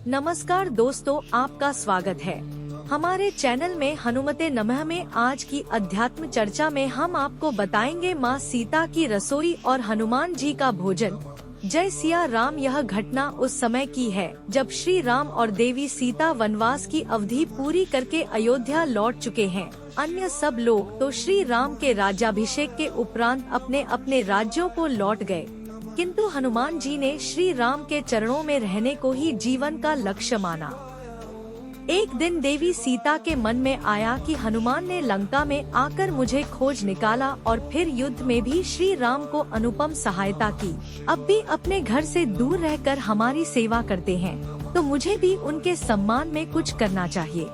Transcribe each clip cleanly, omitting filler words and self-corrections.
नमस्कार दोस्तों, आपका स्वागत है हमारे चैनल में हनुमते नमः में। आज की अध्यात्म चर्चा में हम आपको बताएंगे माँ सीता की रसोई और हनुमान जी का भोजन। जय सिया राम। यह घटना उस समय की है जब श्री राम और देवी सीता वनवास की अवधि पूरी करके अयोध्या लौट चुके हैं। अन्य सब लोग तो श्री राम के राज्याभिषेक के उपरांत अपने अपने राज्यों को लौट गए, किंतु हनुमान जी ने श्री राम के चरणों में रहने को ही जीवन का लक्ष्य माना। एक दिन देवी सीता के मन में आया कि हनुमान ने लंका में आकर मुझे खोज निकाला और फिर युद्ध में भी श्री राम को अनुपम सहायता की। अब भी अपने घर से दूर रहकर हमारी सेवा करते हैं, तो मुझे भी उनके सम्मान में कुछ करना चाहिए।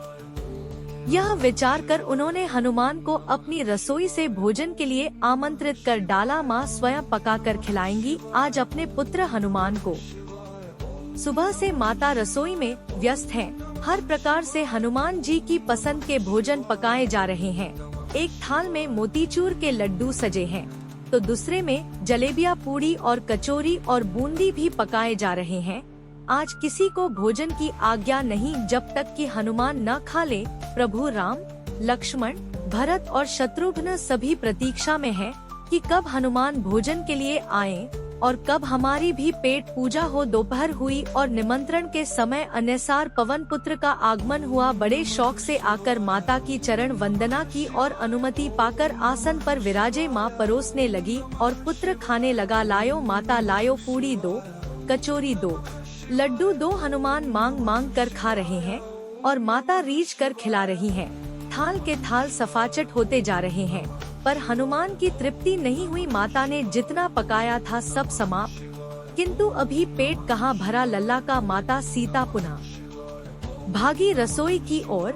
यह विचार कर उन्होंने हनुमान को अपनी रसोई से भोजन के लिए आमंत्रित कर डाला। माँ स्वयं पकाकर खिलाएंगी आज अपने पुत्र हनुमान को। सुबह से माता रसोई में व्यस्त हैं। हर प्रकार से हनुमान जी की पसंद के भोजन पकाए जा रहे हैं। एक थाल में मोतीचूर के लड्डू सजे हैं, तो दूसरे में जलेबियाँ, पूड़ी और कचौरी और बूंदी भी पकाए जा रहे हैं। आज किसी को भोजन की आज्ञा नहीं जब तक कि हनुमान न खा ले। प्रभु राम, लक्ष्मण, भरत और शत्रुघ्न सभी प्रतीक्षा में हैं कि कब हनुमान भोजन के लिए आएं और कब हमारी भी पेट पूजा हो। दोपहर हुई और निमंत्रण के समय अनुसार पवन पुत्र का आगमन हुआ। बड़े शौक से आकर माता की चरण वंदना की और अनुमति पाकर आसन पर विराजे माँ परोसने लगी और पुत्र खाने लगा। लायो माता लायो, पूड़ी दो, कचौरी दो, लड्डू दो। हनुमान मांग मांग कर खा रहे हैं और माता रीझ कर खिला रही हैं। थाल के थाल सफाचट होते जा रहे हैं, पर हनुमान की तृप्ति नहीं हुई। माता ने जितना पकाया था सब समाप्त, किंतु अभी पेट कहाँ भरा। लल्ला का माता सीता पुनः भागी रसोई की ओर।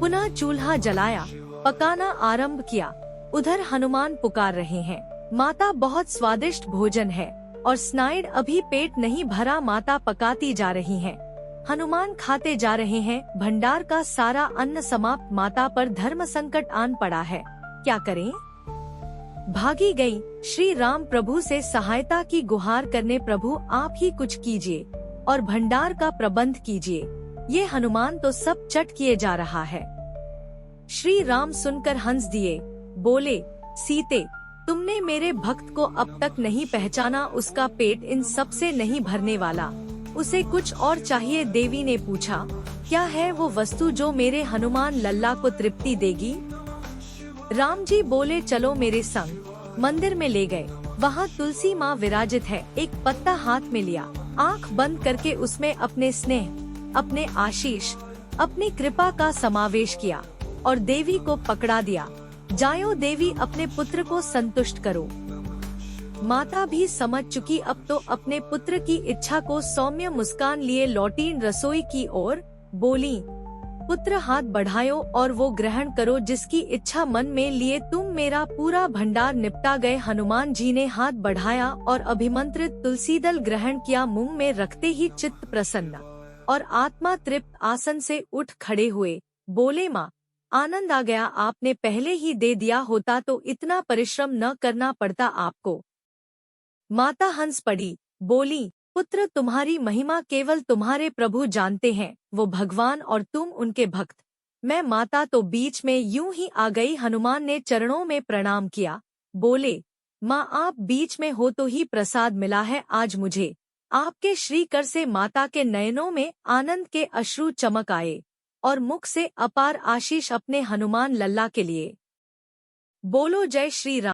पुनः चूल्हा जलाया, पकाना आरंभ किया। उधर हनुमान पुकार रहे हैं, माता बहुत स्वादिष्ट भोजन है और स्नाइड अभी पेट नहीं भरा। माता पकाती जा रही हैं, हनुमान खाते जा रहे हैं। भंडार का सारा अन्न समाप्त। माता पर धर्म संकट आन पड़ा है, क्या करें। भागी गई श्री राम प्रभु से सहायता की गुहार करने। प्रभु आप ही कुछ कीजिए और भंडार का प्रबंध कीजिए, ये हनुमान तो सब चट किए जा रहा है। श्री राम सुनकर हंस दिए, बोले, सीते तुमने मेरे भक्त को अब तक नहीं पहचाना। उसका पेट इन सब से नहीं भरने वाला, उसे कुछ और चाहिए। देवी ने पूछा, क्या है वो वस्तु जो मेरे हनुमान लल्ला को तृप्ति देगी। राम जी बोले, चलो मेरे संग। मंदिर में ले गए, वहाँ तुलसी माँ विराजित है। एक पत्ता हाथ में लिया, आँख बंद करके उसमें अपने स्नेह, अपने आशीष, अपनी कृपा का समावेश किया और देवी को पकड़ा दिया। जायो देवी, अपने पुत्र को संतुष्ट करो। माता भी समझ चुकी, अब तो अपने पुत्र की इच्छा को सौम्य मुस्कान लिए लौटी रसोई की ओर। बोली, पुत्र हाथ बढ़ायो और वो ग्रहण करो जिसकी इच्छा मन में लिए तुम। मेरा पूरा भंडार निपटा गए। हनुमान जी ने हाथ बढ़ाया और अभिमंत्रित तुलसी दल ग्रहण किया। मुंह में रखते ही चित्त प्रसन्न और आत्मा तृप्त आसन से उठ खड़े हुए। बोले, माँ आनंद आ गया, आपने पहले ही दे दिया होता तो इतना परिश्रम न करना पड़ता आपको। माता हंस पड़ी, बोली, पुत्र तुम्हारी महिमा केवल तुम्हारे प्रभु जानते हैं, वो भगवान और तुम उनके भक्त। मैं माता तो बीच में यूं ही आ गई। हनुमान ने चरणों में प्रणाम किया, बोले, माँ आप बीच में हो तो ही प्रसाद मिला है आज मुझे। आपके श्रीकर से माता के नयनों में आनंद के अश्रु चमक आए और मुख से अपार आशीष अपने हनुमान लल्ला के लिए। बोलो जय श्री राम।